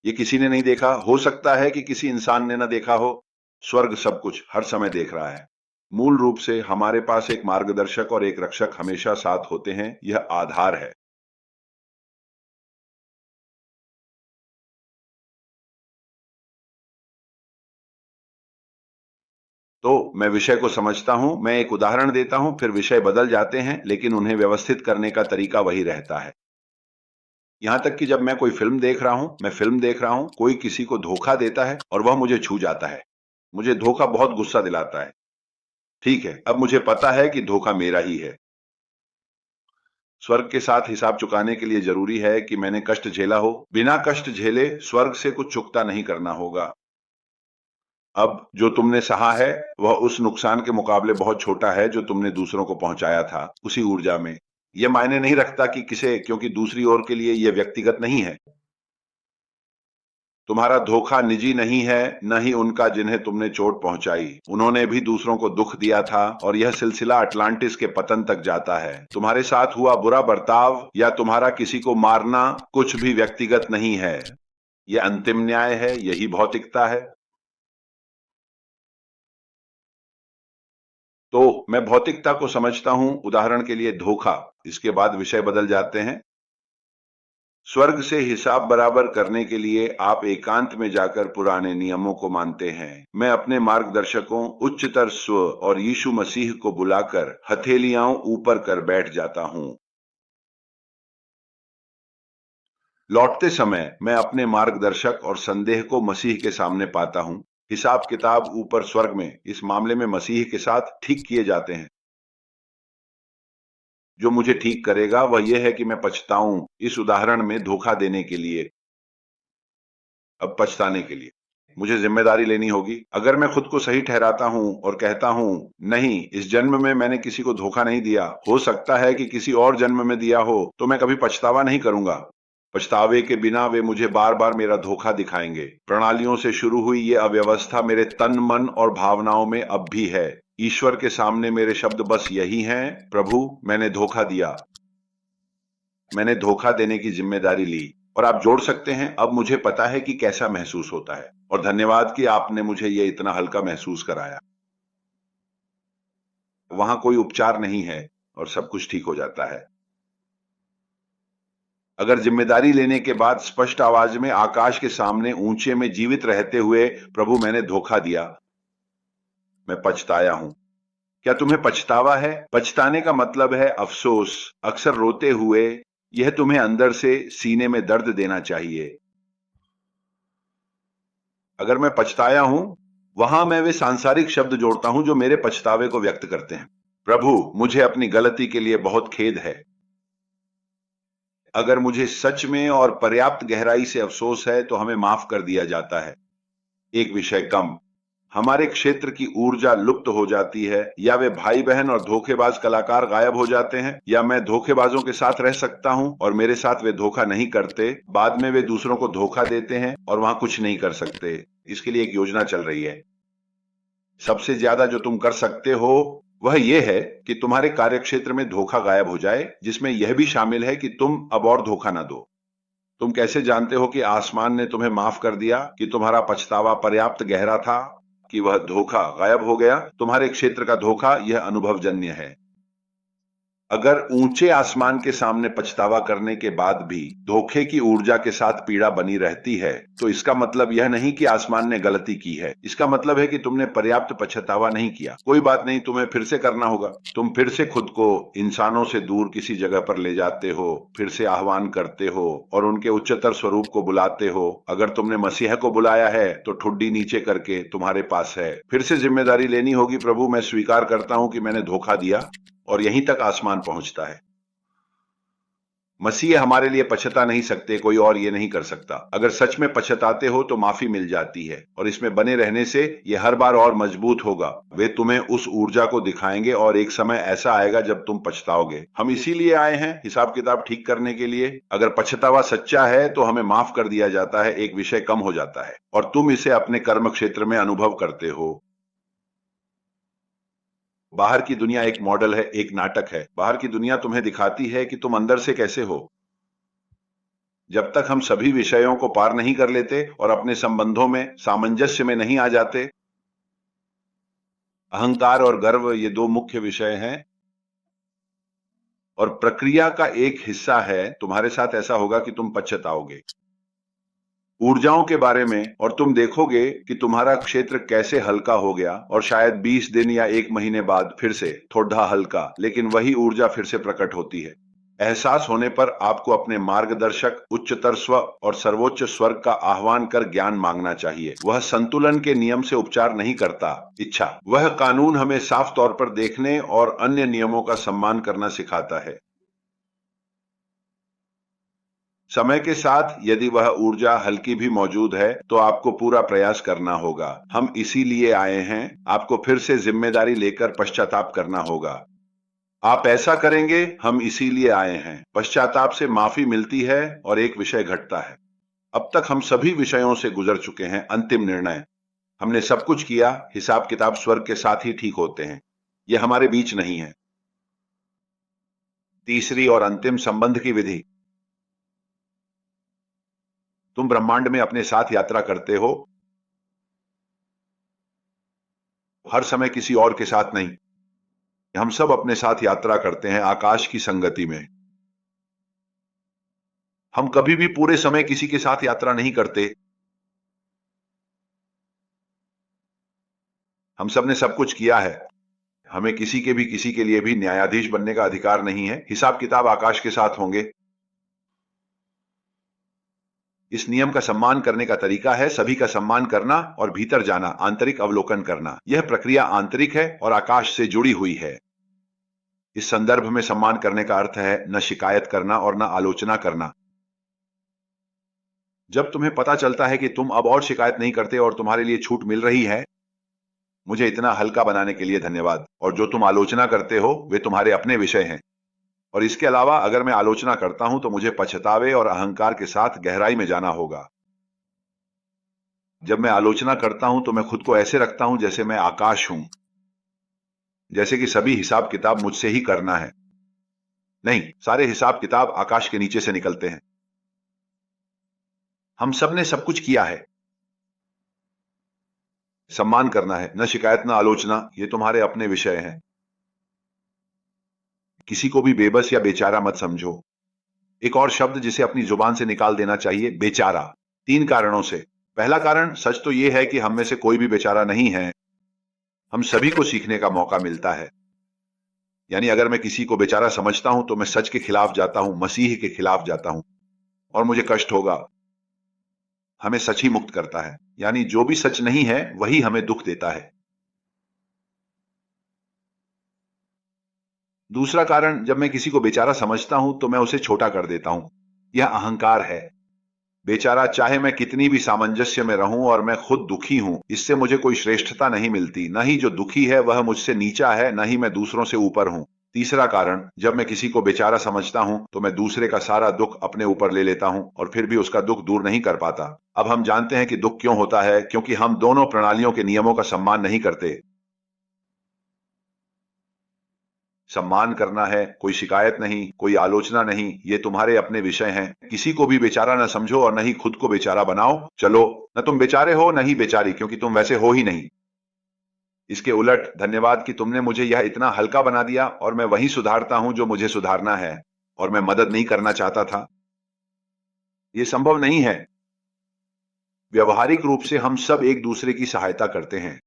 S1: ये किसी ने नहीं देखा। हो सकता है कि किसी इंसान ने न देखा हो। स्वर्ग सब कुछ हर समय देख रहा है। मूल रूप से हमारे पास एक मार्गदर्शक और एक रक्षक हमेशा साथ होते हैं। यह आधार है। तो मैं विषय को समझता हूं, मैं एक उदाहरण देता हूं, फिर विषय बदल जाते हैं, लेकिन उन्हें व्यवस्थित करने का तरीका वही रहता है। यहां तक कि जब मैं कोई फिल्म देख रहा हूं, कोई किसी को धोखा देता है और वह मुझे छू जाता है। मुझे धोखा बहुत गुस्सा दिलाता है। ठीक है, अब मुझे पता है कि धोखा मेरा ही है। स्वर्ग के साथ हिसाब चुकाने के लिए जरूरी है कि मैंने कष्ट झेला हो। बिना कष्ट झेले स्वर्ग से कुछ चुकता नहीं करना होगा। अब जो तुमने सहा है, वह उस नुकसान के मुकाबले बहुत छोटा है जो तुमने दूसरों को पहुंचाया था, उसी ऊर्जा में। यह मायने नहीं रखता कि किसे, क्योंकि दूसरी ओर के लिए यह व्यक्तिगत नहीं है। तुम्हारा धोखा निजी नहीं है, न ही उनका जिन्हें तुमने चोट पहुंचाई। उन्होंने भी दूसरों को दुख दिया था और यह सिलसिला अटलांटिस के पतन तक जाता है। तुम्हारे साथ हुआ बुरा बर्ताव या तुम्हारा किसी को मारना कुछ भी व्यक्तिगत नहीं है। यह अंतिम न्याय है, यही भौतिकता है। तो मैं भौतिकता को समझता हूं। उदाहरण के लिए धोखा। इसके बाद विषय बदल जाते हैं। स्वर्ग से हिसाब बराबर करने के लिए आप एकांत में जाकर पुराने नियमों को मानते हैं। मैं अपने मार्गदर्शकों, उच्चतर स्व और यीशु मसीह को बुलाकर हथेलियां ऊपर कर बैठ जाता हूं। लौटते समय मैं अपने मार्गदर्शक और संदेह को मसीह के सामने पाता हूं। हिसाब किताब ऊपर स्वर्ग में इस मामले में मसीह के साथ ठीक किए जाते हैं। जो मुझे ठीक करेगा वह यह है कि मैं पछताऊं, इस उदाहरण में धोखा देने के लिए। अब पछताने के लिए मुझे जिम्मेदारी लेनी होगी। अगर मैं खुद को सही ठहराता हूं और कहता हूं, नहीं, इस जन्म में मैंने किसी को धोखा नहीं दिया, हो सकता है कि किसी और जन्म में दिया हो, तो मैं कभी पछतावा नहीं करूंगा। पछतावे के बिना वे मुझे बार बार मेरा धोखा दिखाएंगे। प्रणालियों से शुरू हुई ये अव्यवस्था मेरे तन, मन और भावनाओं में अब भी है। ईश्वर के सामने मेरे शब्द बस यही हैं, प्रभु, मैंने धोखा दिया। मैंने धोखा देने की जिम्मेदारी ली। और आप जोड़ सकते हैं, अब मुझे पता है कि कैसा महसूस होता है, और धन्यवाद कि आपने मुझे ये इतना हल्का महसूस कराया। वहां कोई उपचार नहीं है और सब कुछ ठीक हो जाता है। अगर जिम्मेदारी लेने के बाद स्पष्ट आवाज में आकाश के सामने ऊंचे में जीवित रहते हुए, प्रभु, मैंने धोखा दिया, मैं पछताया हूं। क्या तुम्हें पछतावा है? पछताने का मतलब है अफसोस, अक्सर रोते हुए। यह तुम्हें अंदर से सीने में दर्द देना चाहिए। अगर मैं पछताया हूं, वहां मैं वे सांसारिक शब्द जोड़ता हूं जो मेरे पछतावे को व्यक्त करते हैं। प्रभु, मुझे अपनी गलती के लिए बहुत खेद है। अगर मुझे सच में और पर्याप्त गहराई से अफसोस है, तो हमें माफ कर दिया जाता है। एक विषय कम। हमारे क्षेत्र की ऊर्जा लुप्त हो जाती है, या वे भाई बहन और धोखेबाज कलाकार गायब हो जाते हैं, या मैं धोखेबाजों के साथ रह सकता हूं और मेरे साथ वे धोखा नहीं करते। बाद में वे दूसरों को धोखा देते हैं और वहां कुछ नहीं कर सकते। इसके लिए एक योजना चल रही है। सबसे ज्यादा जो तुम कर सकते हो वह यह है कि तुम्हारे कार्यक्षेत्र में धोखा गायब हो जाए, जिसमें यह भी शामिल है कि तुम अब और धोखा ना दो। तुम कैसे जानते हो कि आसमान ने तुम्हें माफ कर दिया, कि तुम्हारा पछतावा पर्याप्त गहरा था, कि वह धोखा गायब हो गया? तुम्हारे क्षेत्र का धोखा यह अनुभवजन्य है। अगर ऊंचे आसमान के सामने पछतावा करने के बाद भी धोखे की ऊर्जा के साथ पीड़ा बनी रहती है, तो इसका मतलब यह नहीं कि आसमान ने गलती की है। इसका मतलब है कि तुमने पर्याप्त पछतावा नहीं किया। कोई बात नहीं, तुम्हें फिर से करना होगा। तुम फिर से खुद को इंसानों से दूर किसी जगह पर ले जाते हो, फिर से आह्वान करते हो और उनके उच्चतर स्वरूप को बुलाते हो। अगर तुमने मसीह को बुलाया है, तो ठुड्डी नीचे करके तुम्हारे पास है। फिर से जिम्मेदारी लेनी होगी। प्रभु, मैं स्वीकार करता हूं कि मैंने धोखा दिया, और यहीं तक आसमान पहुंचता है। मसीह हमारे लिए पछता नहीं सकते, कोई और ये नहीं कर सकता। अगर सच में पछताते हो तो माफी मिल जाती है, और इसमें बने रहने से ये हर बार और मजबूत होगा। वे तुम्हें उस ऊर्जा को दिखाएंगे और एक समय ऐसा आएगा जब तुम पछताओगे। हम इसीलिए आए हैं, हिसाब किताब ठीक करने के लिए। अगर पछतावा सच्चा है तो हमें माफ कर दिया जाता है, एक विषय कम हो जाता है, और तुम इसे अपने कर्म क्षेत्र में अनुभव करते हो। बाहर की दुनिया एक मॉडल है, एक नाटक है। बाहर की दुनिया तुम्हें दिखाती है कि तुम अंदर से कैसे हो। जब तक हम सभी विषयों को पार नहीं कर लेते और अपने संबंधों में सामंजस्य में नहीं आ जाते। अहंकार और गर्व ये दो मुख्य विषय हैं, और प्रक्रिया का एक हिस्सा है। तुम्हारे साथ ऐसा होगा कि तुम पछताओगे ऊर्जाओं के बारे में, और तुम देखोगे कि तुम्हारा क्षेत्र कैसे हल्का हो गया, और शायद 20 दिन या एक महीने बाद फिर से थोड़ा हल्का, लेकिन वही ऊर्जा फिर से प्रकट होती है। एहसास होने पर आपको अपने मार्गदर्शक, उच्चतर स्व और सर्वोच्च स्वर्ग का आह्वान कर ज्ञान मांगना चाहिए। वह संतुलन के नियम से उपचार नहीं करता, इच्छा। वह कानून हमें साफ तौर पर देखने और अन्य नियमों का सम्मान करना सिखाता है। समय के साथ यदि वह ऊर्जा हल्की भी मौजूद है तो आपको पूरा प्रयास करना होगा। हम इसीलिए आए हैं, आपको फिर से जिम्मेदारी लेकर पश्चाताप करना होगा। आप ऐसा करेंगे, हम इसीलिए आए हैं। पश्चाताप से माफी मिलती है और एक विषय घटता है। अब तक हम सभी विषयों से गुजर चुके हैं। अंतिम निर्णय, हमने सब कुछ किया। हिसाब किताब स्वर्ग के साथ ही ठीक होते हैं, यह हमारे बीच नहीं है। तीसरी और अंतिम, संबंध की विधि। तुम ब्रह्मांड में अपने साथ यात्रा करते हो, हर समय किसी और के साथ नहीं। हम सब अपने साथ यात्रा करते हैं आकाश की संगति में। हम कभी भी पूरे समय किसी के साथ यात्रा नहीं करते। हम सब ने सब कुछ किया है। हमें किसी के भी किसी के लिए भी न्यायाधीश बनने का अधिकार नहीं है। हिसाब किताब आकाश के साथ होंगे। इस नियम का सम्मान करने का तरीका है सभी का सम्मान करना और भीतर जाना, आंतरिक अवलोकन करना। यह प्रक्रिया आंतरिक है और आकाश से जुड़ी हुई है। इस संदर्भ में सम्मान करने का अर्थ है न शिकायत करना और न आलोचना करना। जब तुम्हें पता चलता है कि तुम अब और शिकायत नहीं करते और तुम्हारे लिए छूट मिल रही है, मुझे इतना हल्का बनाने के लिए धन्यवाद। और जो तुम आलोचना करते हो वे तुम्हारे अपने विषय हैं। और इसके अलावा अगर मैं आलोचना करता हूं तो मुझे पछतावे और अहंकार के साथ गहराई में जाना होगा। जब मैं आलोचना करता हूं तो मैं खुद को ऐसे रखता हूं जैसे मैं आकाश हूं, जैसे कि सभी हिसाब किताब मुझसे ही करना है। नहीं, सारे हिसाब किताब आकाश के नीचे से निकलते हैं। हम सब ने सब कुछ किया है। सम्मान करना है, न शिकायत न आलोचना, ये तुम्हारे अपने विषय हैं। किसी को भी बेबस या बेचारा मत समझो। एक और शब्द जिसे अपनी जुबान से निकाल देना चाहिए, बेचारा। 3 कारणों से। पहला कारण, सच तो यह है कि हम में से कोई भी बेचारा नहीं है। हम सभी को सीखने का मौका मिलता है। यानी अगर मैं किसी को बेचारा समझता हूं तो मैं सच के खिलाफ जाता हूं, मसीह के खिलाफ जाता हूं, और मुझे कष्ट होगा। हमें सच ही मुक्त करता है, यानी जो भी सच नहीं है वही हमें दुख देता है। दूसरा कारण, जब मैं किसी को बेचारा समझता हूं तो मैं उसे छोटा कर देता हूं। यह अहंकार है। बेचारा, चाहे मैं कितनी भी सामंजस्य में रहूं और मैं खुद दुखी हूं, इससे मुझे कोई श्रेष्ठता नहीं मिलती। न ही जो दुखी है वह मुझसे नीचा है, न ही मैं दूसरों से ऊपर हूं। तीसरा कारण, जब मैं किसी को बेचारा समझता हूं तो मैं दूसरे का सारा दुख अपने ऊपर ले लेता हूं और फिर भी उसका दुख दूर नहीं कर पाता। अब हम जानते हैं कि दुख क्यों होता है, क्योंकि हम दोनों प्रणालियों के नियमों का सम्मान नहीं करते। सम्मान करना है, कोई शिकायत नहीं, कोई आलोचना नहीं, ये तुम्हारे अपने विषय हैं। किसी को भी बेचारा न समझो और न ही खुद को बेचारा बनाओ। चलो, न तुम बेचारे हो न ही बेचारी, क्योंकि तुम वैसे हो ही नहीं। इसके उलट, धन्यवाद कि तुमने मुझे यह इतना हल्का बना दिया और मैं वही सुधारता हूं जो मुझे सुधारना है, और मैं मदद नहीं करना चाहता था। यह संभव नहीं है। व्यवहारिक रूप से हम सब एक दूसरे की सहायता करते हैं।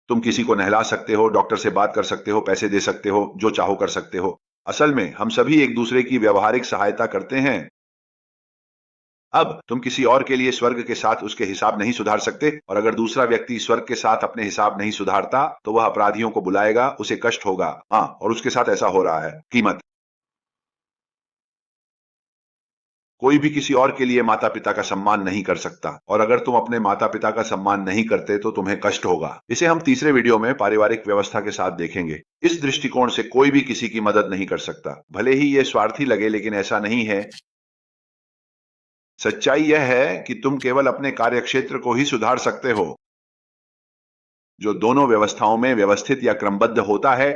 S1: तुम किसी को नहला सकते हो, डॉक्टर से बात कर सकते हो, पैसे दे सकते हो, जो चाहो कर सकते हो। असल में हम सभी एक दूसरे की व्यवहारिक सहायता करते हैं। अब तुम किसी और के लिए स्वर्ग के साथ उसके हिसाब नहीं सुधार सकते, और अगर दूसरा व्यक्ति स्वर्ग के साथ अपने हिसाब नहीं सुधारता तो वह अपराधियों को बुलाएगा, उसे कष्ट होगा। हाँ, और उसके साथ ऐसा हो रहा है। कीमत कोई भी किसी और के लिए माता पिता का सम्मान नहीं कर सकता, और अगर तुम अपने माता पिता का सम्मान नहीं करते तो तुम्हें कष्ट होगा। इसे हम तीसरे वीडियो में पारिवारिक व्यवस्था के साथ देखेंगे। इस दृष्टिकोण से कोई भी किसी की मदद नहीं कर सकता, भले ही ये स्वार्थी लगे, लेकिन ऐसा नहीं है। सच्चाई यह है कि तुम केवल अपने कार्यक्षेत्र को ही सुधार सकते हो। जो दोनों व्यवस्थाओं में व्यवस्थित या क्रमबद्ध होता है,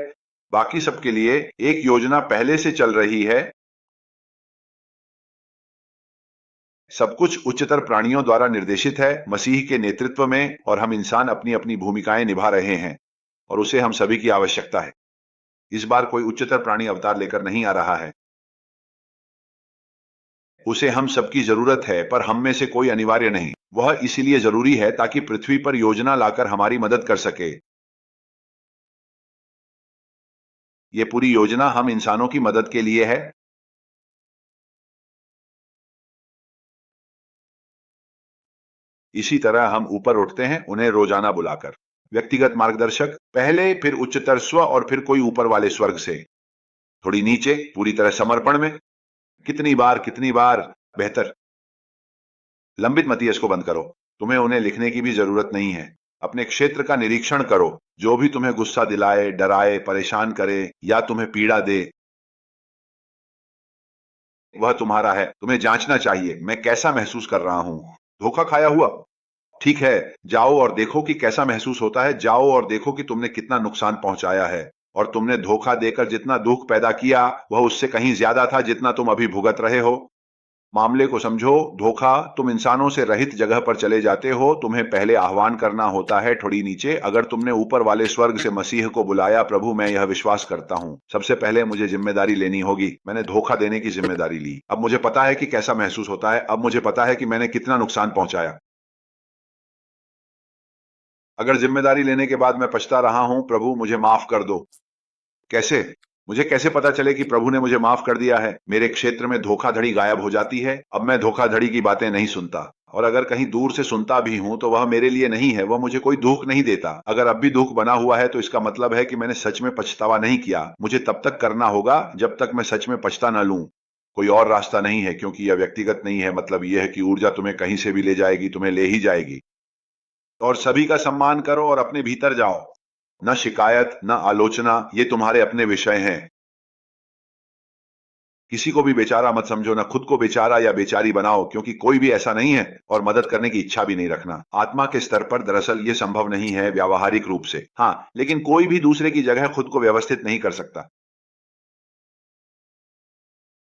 S1: बाकी सबके लिए एक योजना पहले से चल रही है। सब कुछ उच्चतर प्राणियों द्वारा निर्देशित है, मसीह के नेतृत्व में, और हम इंसान अपनी अपनी भूमिकाएं निभा रहे हैं, और उसे हम सभी की आवश्यकता है। इस बार कोई उच्चतर प्राणी अवतार लेकर नहीं आ रहा है। उसे हम सबकी जरूरत है, पर हम में से कोई अनिवार्य नहीं। वह इसीलिए जरूरी है ताकि पृथ्वी पर योजना लाकर हमारी मदद कर सके। ये पूरी योजना हम इंसानों की मदद के लिए है। इसी तरह हम ऊपर उठते हैं, उन्हें रोजाना बुलाकर। व्यक्तिगत मार्गदर्शक पहले, फिर उच्चतर स्व, और फिर कोई ऊपर वाले स्वर्ग से। थोड़ी नीचे, पूरी तरह समर्पण में। कितनी बार बेहतर। लंबित मतीयस को बंद करो। तुम्हें उन्हें लिखने की भी जरूरत नहीं है। अपने क्षेत्र का निरीक्षण करो। जो भी तुम्हें गुस्सा दिलाए, डराए, परेशान करे या तुम्हें पीड़ा दे, वह तुम्हारा है। तुम्हें जांचना चाहिए, मैं कैसा महसूस कर रहा हूं। धोखा खाया हुआ? ठीक है, जाओ और देखो कि कैसा महसूस होता है। जाओ और देखो कि तुमने कितना नुकसान पहुंचाया है, और तुमने धोखा देकर जितना दुख पैदा किया वह उससे कहीं ज्यादा था जितना तुम अभी भुगत रहे हो। मामले को समझो। धोखा, तुम इंसानों से रहित जगह पर चले जाते हो। तुम्हें पहले आह्वान करना होता है, थोड़ी नीचे। अगर तुमने ऊपर वाले स्वर्ग से मसीह को बुलाया, प्रभु मैं यह विश्वास करता हूं, सबसे पहले मुझे जिम्मेदारी लेनी होगी। मैंने धोखा देने की जिम्मेदारी ली। अब मुझे पता है कि कैसा महसूस होता है। अब मुझे पता है कि मैंने कितना नुकसान पहुंचाया। अगर जिम्मेदारी लेने के बाद मैं पछता रहा हूं, प्रभु मुझे माफ कर दो। कैसे? मुझे कैसे पता चले कि प्रभु ने मुझे माफ कर दिया है? मेरे क्षेत्र में धोखाधड़ी गायब हो जाती है। अब मैं धोखाधड़ी की बातें नहीं सुनता, और अगर कहीं दूर से सुनता भी हूं तो वह मेरे लिए नहीं है। वह मुझे कोई दुख नहीं देता। अगर अब भी दुख बना हुआ है तो इसका मतलब है कि मैंने सच में पछतावा नहीं किया। मुझे तब तक करना होगा जब तक मैं सच में पछता न लूं। कोई और रास्ता नहीं है, क्योंकि यह व्यक्तिगत नहीं है। मतलब यह है कि ऊर्जा तुम्हें कहीं से भी ले जाएगी, तुम्हें ले ही जाएगी। और सभी का सम्मान करो और अपने भीतर जाओ। न शिकायत, न आलोचना, ये तुम्हारे अपने विषय हैं। किसी को भी बेचारा मत समझो, न खुद को बेचारा या बेचारी बनाओ, क्योंकि कोई भी ऐसा नहीं है, और मदद करने की इच्छा भी नहीं रखना। आत्मा के स्तर पर दरअसल ये संभव नहीं है, व्यावहारिक रूप से हाँ, लेकिन कोई भी दूसरे की जगह खुद को व्यवस्थित नहीं कर सकता।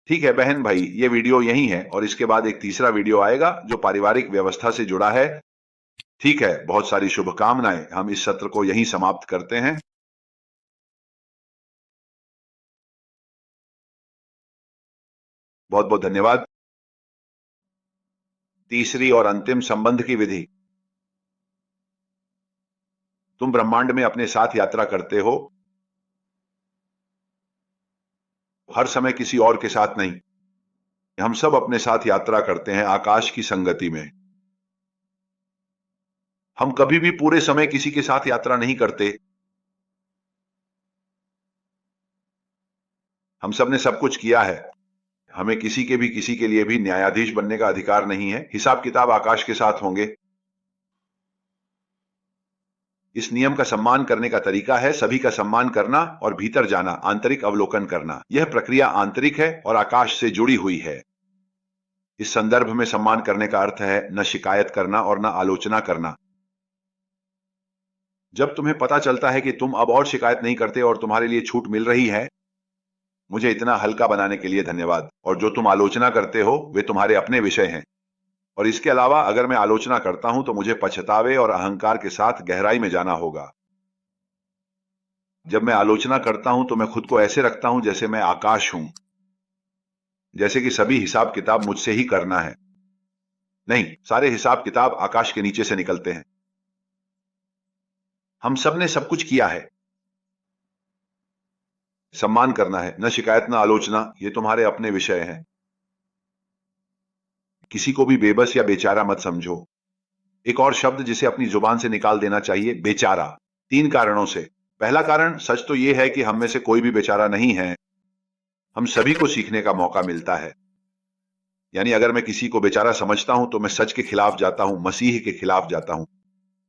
S1: ठीक है बहन भाई, ये वीडियो यही है, और इसके बाद एक तीसरा वीडियो आएगा जो पारिवारिक व्यवस्था से जुड़ा है। ठीक है, बहुत सारी शुभकामनाएं। हम इस सत्र को यहीं समाप्त करते हैं। बहुत बहुत धन्यवाद। तीसरी और अंतिम संबंध की विधि। तुम ब्रह्मांड में अपने साथ यात्रा करते हो, हर समय किसी और के साथ नहीं। हम सब अपने साथ यात्रा करते हैं आकाश की संगति में। हम कभी भी पूरे समय किसी के साथ यात्रा नहीं करते। हम सब ने सब कुछ किया है। हमें किसी के भी किसी के लिए भी न्यायाधीश बनने का अधिकार नहीं है। हिसाब किताब आकाश के साथ होंगे। इस नियम का सम्मान करने का तरीका है सभी का सम्मान करना और भीतर जाना, आंतरिक अवलोकन करना। यह प्रक्रिया आंतरिक है और आकाश से जुड़ी हुई है। इस संदर्भ में सम्मान करने का अर्थ है न शिकायत करना और न आलोचना करना। जब तुम्हें पता चलता है कि तुम अब और शिकायत नहीं करते और तुम्हारे लिए छूट मिल रही है, मुझे इतना हल्का बनाने के लिए धन्यवाद। और जो तुम आलोचना करते हो वे तुम्हारे अपने विषय हैं। और इसके अलावा अगर मैं आलोचना करता हूं तो मुझे पछतावे और अहंकार के साथ गहराई में जाना होगा। जब मैं आलोचना करता हूं तो मैं खुद को ऐसे रखता हूं जैसे मैं आकाश हूं, जैसे कि सभी हिसाब किताब मुझसे ही करना है। नहीं, सारे हिसाब किताब आकाश के नीचे से निकलते हैं। हम सब ने सब कुछ किया है। सम्मान करना है, न शिकायत न आलोचना, ये तुम्हारे अपने विषय हैं। किसी को भी बेबस या बेचारा मत समझो। एक और शब्द जिसे अपनी जुबान से निकाल देना चाहिए, बेचारा। 3 कारणों से। पहला कारण, सच तो यह है कि हम में से कोई भी बेचारा नहीं है। हम सभी को सीखने का मौका मिलता है। यानी अगर मैं किसी को बेचारा समझता हूं तो मैं सच के खिलाफ जाता हूं, मसीह के खिलाफ जाता हूं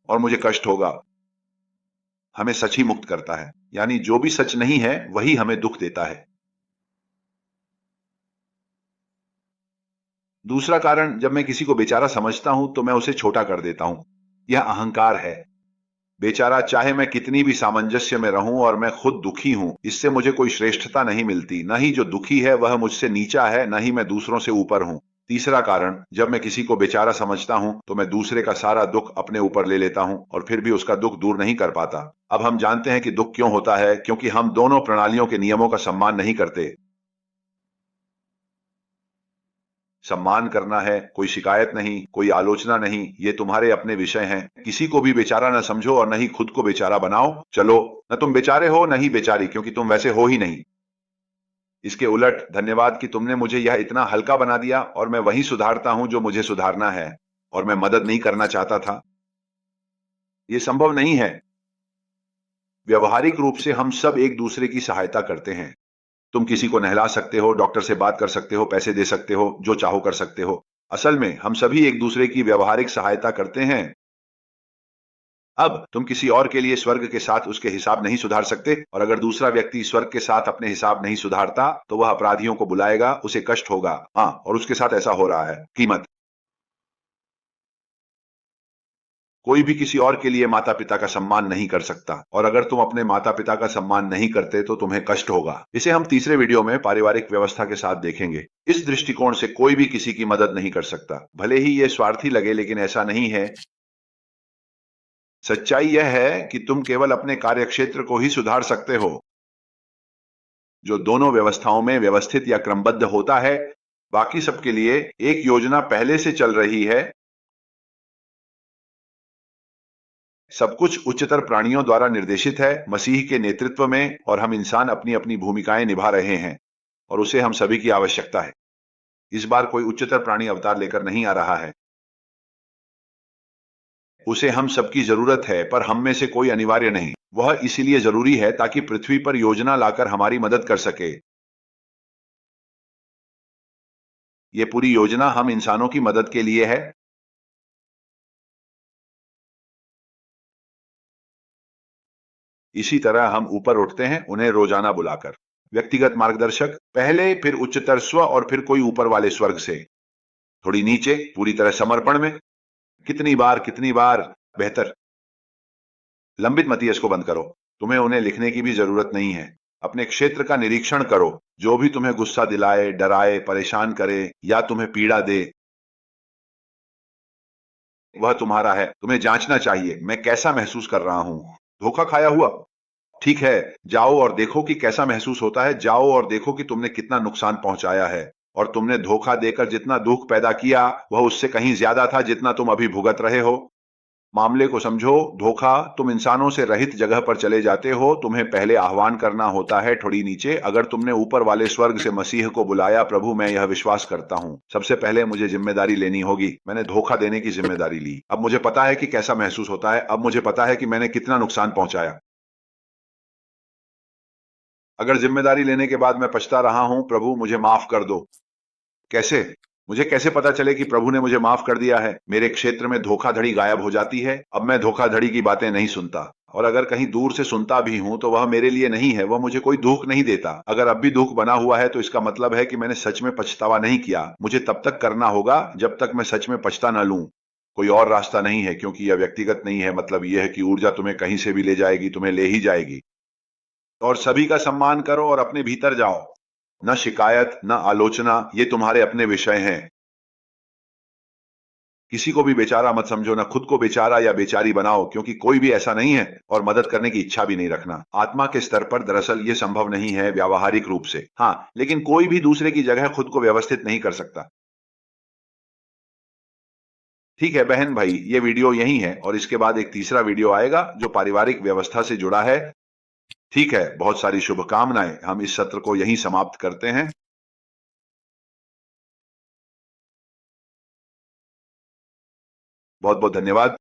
S1: और मुझे कष्ट होगा। हमें सच ही मुक्त करता है, यानी जो भी सच नहीं है वही हमें दुख देता है। दूसरा कारण, जब मैं किसी को बेचारा समझता हूं तो मैं उसे छोटा कर देता हूं। यह अहंकार है। बेचारा चाहे मैं कितनी भी सामंजस्य में रहूं और मैं खुद दुखी हूं, इससे मुझे कोई श्रेष्ठता नहीं मिलती। न ही जो दुखी है वह मुझसे नीचा है, न ही मैं दूसरों से ऊपर हूं। तीसरा कारण, जब मैं किसी को बेचारा समझता हूं तो मैं दूसरे का सारा दुख अपने ऊपर ले लेता हूं और फिर भी उसका दुख दूर नहीं कर पाता। अब हम जानते हैं कि दुख क्यों होता है, क्योंकि हम दोनों प्रणालियों के नियमों का सम्मान नहीं करते। सम्मान करना है, कोई शिकायत नहीं, कोई आलोचना नहीं, ये तुम्हारे अपने विषय हैं। किसी को भी बेचारा न समझो और न ही खुद को बेचारा बनाओ। चलो, न तुम बेचारे हो न ही बेचारी, क्योंकि तुम वैसे हो ही नहीं। इसके उलट, धन्यवाद कि तुमने मुझे यह इतना हल्का बना दिया और मैं वही सुधारता हूं जो मुझे सुधारना है और मैं मदद नहीं करना चाहता था। ये संभव नहीं है। व्यवहारिक रूप से हम सब एक दूसरे की सहायता करते हैं। तुम किसी को नहला सकते हो, डॉक्टर से बात कर सकते हो, पैसे दे सकते हो, जो चाहो कर सकते हो। असल में हम सभी एक दूसरे की व्यवहारिक सहायता करते हैं। अब तुम किसी और के लिए स्वर्ग के साथ उसके हिसाब नहीं सुधार सकते, और अगर दूसरा व्यक्ति स्वर्ग के साथ अपने हिसाब नहीं सुधारता तो वह अपराधियों को बुलाएगा, उसे कष्ट होगा। हाँ, और उसके साथ ऐसा हो रहा है। कीमत, कोई भी किसी और के लिए माता पिता का सम्मान नहीं कर सकता, और अगर तुम अपने माता पिता का सम्मान नहीं करते तो तुम्हें कष्ट होगा। इसे हम तीसरे वीडियो में पारिवारिक व्यवस्था के साथ देखेंगे। इस दृष्टिकोण से कोई भी किसी की मदद नहीं कर सकता, भले ही यह स्वार्थी लगे, लेकिन ऐसा नहीं है। सच्चाई यह है कि तुम केवल अपने कार्यक्षेत्र को ही सुधार सकते हो। जो दोनों व्यवस्थाओं में व्यवस्थित या क्रमबद्ध होता है, बाकी सबके लिए एक योजना पहले से चल रही है। सब कुछ उच्चतर प्राणियों द्वारा निर्देशित है, मसीह के नेतृत्व में, और हम इंसान अपनी अपनी भूमिकाएं निभा रहे हैं और उसे हम सभी की आवश्यकता है। इस बार कोई उच्चतर प्राणी अवतार लेकर नहीं आ रहा है। उसे हम सबकी जरूरत है, पर हम में से कोई अनिवार्य नहीं। वह इसीलिए जरूरी है ताकि पृथ्वी पर योजना लाकर हमारी मदद कर सके। ये पूरी योजना हम इंसानों की मदद के लिए है। इसी तरह हम ऊपर उठते हैं, उन्हें रोजाना बुलाकर। व्यक्तिगत मार्गदर्शक पहले, फिर उच्चतर स्व, और फिर कोई ऊपर वाले स्वर्ग से। थोड़ी नीचे, पूरी तरह समर्पण में। कितनी बार बेहतर। लंबित मतीयस को बंद करो। तुम्हें उन्हें लिखने की भी जरूरत नहीं है। अपने क्षेत्र का निरीक्षण करो। जो भी तुम्हें गुस्सा दिलाए, डराए, परेशान करे या तुम्हें पीड़ा दे, वह तुम्हारा है। तुम्हें जांचना चाहिए, मैं कैसा महसूस कर रहा हूं। धोखा खाया हुआ? ठीक है, जाओ और देखो कि कैसा महसूस होता है। जाओ और देखो कि तुमने कितना नुकसान पहुंचाया है, और तुमने धोखा देकर जितना दुख पैदा किया वह उससे कहीं ज्यादा था जितना तुम अभी भुगत रहे हो। मामले को समझो। धोखा, तुम इंसानों से रहित जगह पर चले जाते हो। तुम्हें पहले आह्वान करना होता है, थोड़ी नीचे। अगर तुमने ऊपर वाले स्वर्ग से मसीह को बुलाया, प्रभु मैं यह विश्वास करता हूं, सबसे पहले मुझे जिम्मेदारी लेनी होगी। मैंने धोखा देने की जिम्मेदारी ली। अब मुझे पता है कि कैसा महसूस होता है। अब मुझे पता है कि मैंने कितना नुकसान पहुंचाया। अगर जिम्मेदारी लेने के बाद मैं पछता रहा हूं, प्रभु मुझे माफ कर दो। कैसे? मुझे कैसे पता चले कि प्रभु ने मुझे माफ कर दिया है? मेरे क्षेत्र में धोखाधड़ी गायब हो जाती है। अब मैं धोखाधड़ी की बातें नहीं सुनता, और अगर कहीं दूर से सुनता भी हूं तो वह मेरे लिए नहीं है। वह मुझे कोई दुख नहीं देता। अगर अब भी दुख बना हुआ है तो इसका मतलब है कि मैंने सच में पछतावा नहीं किया। मुझे तब तक करना होगा जब तक मैं सच में पछता न लूं। कोई और रास्ता नहीं है, क्योंकि यह व्यक्तिगत नहीं है। मतलब यह है कि ऊर्जा तुम्हें कहीं से भी ले जाएगी, तुम्हें ले ही जाएगी। और सभी का सम्मान करो और अपने भीतर जाओ। न शिकायत, न आलोचना, ये तुम्हारे अपने विषय हैं। किसी को भी बेचारा मत समझो, न खुद को बेचारा या बेचारी बनाओ, क्योंकि कोई भी ऐसा नहीं है, और मदद करने की इच्छा भी नहीं रखना। आत्मा के स्तर पर दरअसल ये संभव नहीं है, व्यावहारिक रूप से हाँ, लेकिन कोई भी दूसरे की जगह खुद को व्यवस्थित नहीं कर सकता। ठीक है बहन भाई, ये वीडियो यही है, और इसके बाद एक तीसरा वीडियो आएगा जो पारिवारिक व्यवस्था से जुड़ा है। ठीक है, बहुत सारी शुभकामनाएं। हम इस सत्र को यहीं समाप्त करते हैं। बहुत बहुत धन्यवाद।